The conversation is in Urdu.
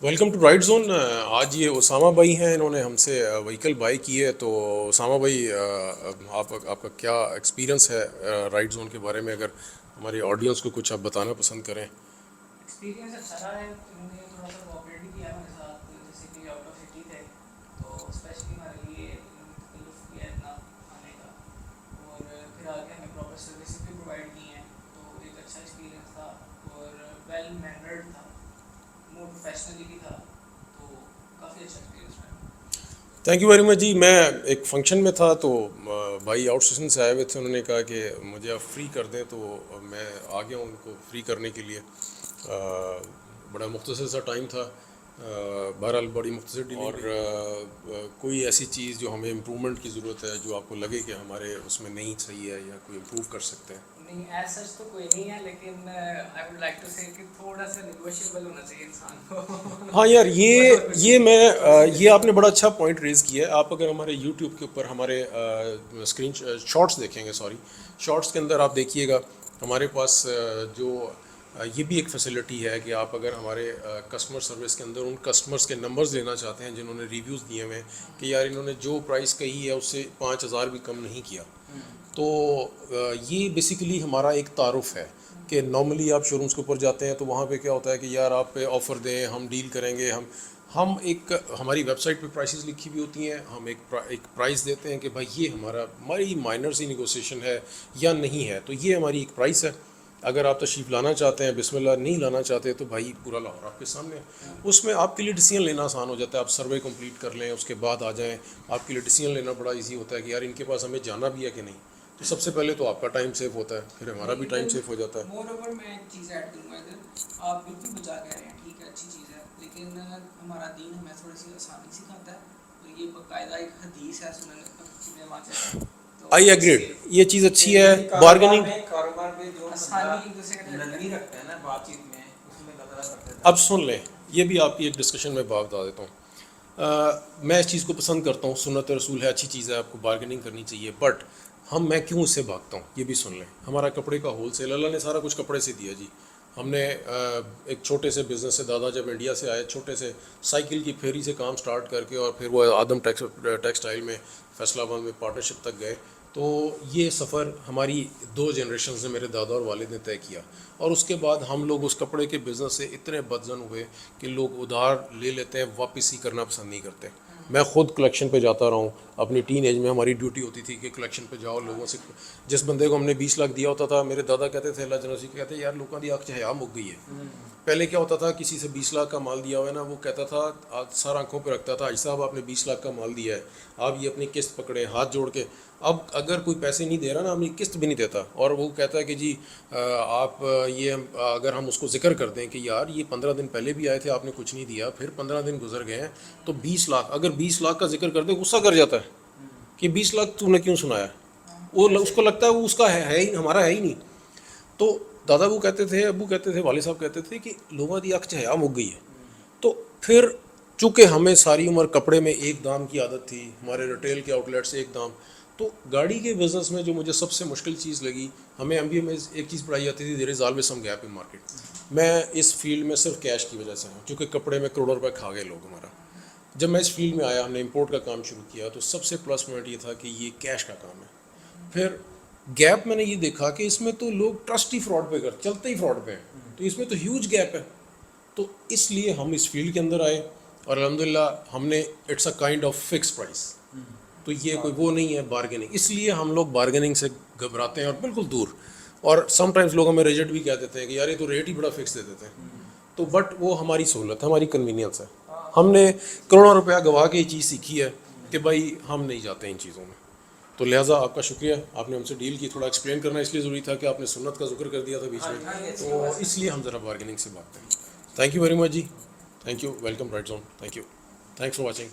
Welcome to right zone. آج یہ اسامہ بھائی ہیں, انہوں نے ہم سے وہیکل بائی کی ہے. تو اسامہ بھائی, آپ کا کیا ایکسپیرینس ہے رائٹ زون کے بارے میں, اگر ہماری آڈینس کو کچھ آپ بتانا پسند کریں؟ ایکسپیرینس اچھا رہا ہے. انہوں نے تھوڑا سا کوآپریٹ بھی کیا ہمارے ساتھ, جیسے کہ آؤٹ آف سٹی تھے تو اسپیشلی ہمارے لیے انہوں نے تکلف کیا اتنا آنے کا, اور پھر آگے ہمیں پراپر سروسز بھی پرووائڈ کی ہیں. تو ایک اچھا ایکسپیرینس تھا اور ویل مینرڈ تھا, مور پروفیشنلی بھی تھا, تو کافی اچھا ایکسپیرینس رہا. تھینک یو ویری مچ جی. میں ایک فنکشن میں تھا تو بھائی آؤٹ اسٹیشن سے آئے ہوئے تھے, انہوں نے کہا کہ مجھے آپ فری کر دیں, تو میں آ گیا ہوں ان کو فری کرنے کے لیے. بڑا مختصر سا ٹائم تھا, بہرحال بڑی مختصر ڈیلنگ, اور کوئی ایسی چیز جو ہمیں امپرومنٹ کی ضرورت ہے, جو آپ کو لگے کہ ہمارے اس میں نہیں صحیح ہے یا کوئی امپروو کر سکتے ہیں؟ نہیں, ایز سچ تو کوئی نہیں ہے, لیکن آئی ووڈ لائک ٹو سے کہ تھوڑا سا نیگوشیبل ہونا چاہیے انسان کو. ہاں یار, بس اور کچھ یہ نہیں, میں تھوڑی سی یہ آپ نے نیگوشیبل. بڑا اچھا پوائنٹ ریز کیا ہے. آپ اگر ہمارے یوٹیوب کے اوپر ہمارے اسکرین شارٹس دیکھیں گے, شارٹس کے اندر آپ دیکھیے گا, ہمارے پاس جو یہ بھی ایک فیسلٹی ہے کہ آپ اگر ہمارے کسٹمر سروس کے اندر ان کسٹمرز کے نمبرز لینا چاہتے ہیں جنہوں نے ریویوز دیے ہوئے ہیں کہ یار انہوں نے جو پرائس کہی ہے اس سے 5,000 بھی کم نہیں کیا, تو یہ بیسیکلی ہمارا ایک تعارف ہے کہ نارملی آپ شو رومس کے اوپر جاتے ہیں تو وہاں پہ کیا ہوتا ہے کہ یار آپ پہ آفر دیں, ہم ڈیل کریں گے. ہم ایک ہماری ویب سائٹ پہ پرائسز لکھی ہوئی ہوتی ہیں, ہم ایک پرائس دیتے ہیں کہ بھائی یہ ہماری مائنر سی نیگوسیشن ہے یا نہیں ہے, تو یہ ہماری ایک پرائس ہے. اگر آپ تشریف لانا چاہتے ہیں, بسم اللہ, نہیں لانا چاہتے تو بھائی پورا لاہور آپ کے سامنے ہے. اس میں آپ کے لیے ڈیسیژن لینا آسان ہو جاتا ہے. آپ سروے کمپلیٹ کر لیں, اس کے بعد آ جائیں, آپ کے لیے ڈیسیژن لینا بڑا ایزی ہوتا ہے کہ یار ان کے پاس ہمیں جانا بھی ہے کہ نہیں. تو سب سے پہلے تو آپ کا ٹائم سیو ہوتا ہے, پھر ہمارا بھی ٹائم سیو ہو جاتا ہے. مور اوور میں ایک چیز ایڈ کروں گا ادھر, آپ بالکل بچا کہہ رہے ہیں, ٹھیک ہے, اچھی چیز ہے, لیکن ہمارا دین ہمیں تھوڑی سی آسانی سکھاتا ہے. تو یہ باقاعدہ ایک حدیث ہے سنن ماجہ سے, تو آئی اس ایگریڈ, کے یہ چیز اچھی ہے. بارگیننگ, کاروبار میں جو آسانی ایک دوسرے کا نرمی رکھتا ہے نا بات چیت میں, اس میں اللہ تعالیٰ کرتے ہیں. اب سن لیں, یہ بھی آپ کی ایک ڈسکشن میں بات بتا دیتا ہوں. میں اس چیز کو پسند کرتا ہوں, سنت رسول ہے, اچھی چیز ہے, آپ کو بارگیننگ کرنی چاہیے, بٹ میں کیوں اس سے بھاگتا ہوں یہ بھی سن لیں. ہمارا کپڑے کا ہول سیل, اللہ نے سارا کچھ کپڑے سے دیا جی. ہم نے ایک چھوٹے سے بزنس سے, دادا جب انڈیا سے آئے, چھوٹے سے سائیکل کی پھیری سے کام سٹارٹ کر کے, اور پھر وہ آدم ٹیکسٹائل میں فیصل آباد میں پارٹنرشپ تک گئے. تو یہ سفر ہماری 2 جنریشن سے میرے دادا اور والد نے طے کیا, اور اس کے بعد ہم لوگ اس کپڑے کے بزنس سے اتنے بدزن ہوئے کہ لوگ ادھار لے لیتے ہیں, واپس ہی کرنا پسند نہیں کرتے. میں خود کلیکشن پہ جاتا رہا ہوں. اپنی ٹین ایج میں ہماری ڈیوٹی ہوتی تھی کہ کلیکشن پہ جاؤ, لوگوں سے, جس بندے کو ہم نے 20 لاکھ دیا ہوتا تھا, میرے دادا کہتے تھے, اللہ جنرل کہتے ہیں, یار لوگوں کی آنکھ حیا مک گئی ہے. پہلے کیا ہوتا تھا, کسی سے 20 لاکھ کا مال دیا ہوا ہے نا, وہ کہتا تھا, سر آنکھوں پہ رکھتا تھا, حاجی صاحب آپ نے 20 لاکھ کا مال دیا ہے, آپ یہ اپنی قسط پکڑیں, ہاتھ جوڑ کے. اب اگر کوئی پیسے نہیں دے رہا نا, اپنی قسط بھی نہیں دیتا, اور وہ کہتا ہے کہ جی آپ یہ, اگر ہم اس کو ذکر کر دیں کہ یار یہ 15 دن پہلے بھی آئے تھے, آپ نے کچھ نہیں دیا, پھر 15 دن گزر گئے ہیں, تو 20 لاکھ, اگر 20 لاکھ کا ذکر کر دیں, غصہ کر جاتا ہے کہ 20 لاکھ تو نے کیوں سنایا. وہ اس کو لگتا ہے وہ اس کا ہے ہی, ہمارا ہے ہی نہیں. تو دادا وہ کہتے تھے, ابو کہتے تھے, والد صاحب کہتے تھے کہ لوگوں کی آنکھ حیا مک گئی ہے. تو پھر چونکہ ہمیں ساری عمر کپڑے میں ایک دام کی عادت تھی, ہمارے ریٹیل کے آؤٹ لیٹ سے ایک دام, تو گاڑی کے بزنس میں جو مجھے سب سے مشکل چیز لگی, ہمیں MBA میں ایک چیز پڑھائی جاتی تھی, there is always some gap in market. میں اس فیلڈ میں صرف کیش کی وجہ سے ہوں, کیونکہ کپڑے میں کروڑوں روپے کھا گئے لوگ ہمارا. جب میں اس فیلڈ میں آیا, ہم نے امپورٹ کا کام شروع کیا, تو سب سے پلس پوائنٹ یہ تھا کہ یہ کیش کا کام ہے. پھر گیپ میں نے یہ دیکھا کہ اس میں تو لوگ ٹرسٹ ہی فراڈ پہ چلتے ہی فراڈ پہ ہیں, تو اس میں تو ہیوج گیپ ہے. تو اس لیے ہم اس فیلڈ کے اندر آئے, اور الحمدللہ ہم نے, it's a kind of fix price. تو یہ کوئی وہ نہیں ہے بارگیننگ, اس لیے ہم لوگ بارگیننگ سے گھبراتے ہیں اور بالکل دور. اور سم ٹائمز لوگ ہمیں ریجیکٹ بھی کہہ دیتے ہیں کہ یار یہ تو ریٹ ہی بڑا فکس دے دیتے ہیں. تو بٹ وہ ہماری سہولت ہے, ہماری کنوینئنس ہے. ہم نے کروڑوں روپیہ گوا کے یہ چیز سیکھی ہے کہ بھائی ہم نہیں جاتے ان چیزوں میں. تو لہٰذا آپ کا شکریہ, آپ نے ہم سے ڈیل کی. تھوڑا ایکسپلین کرنا اس لیے ضروری تھا کہ آپ نے سنت کا ذکر کر دیا تھا بیچ میں, تو اس لیے ہم ذرا بارگیننگ سے بات کریں. تھینک یو ویری مچ جی, thank you, welcome right zone, thank you, thanks for watching.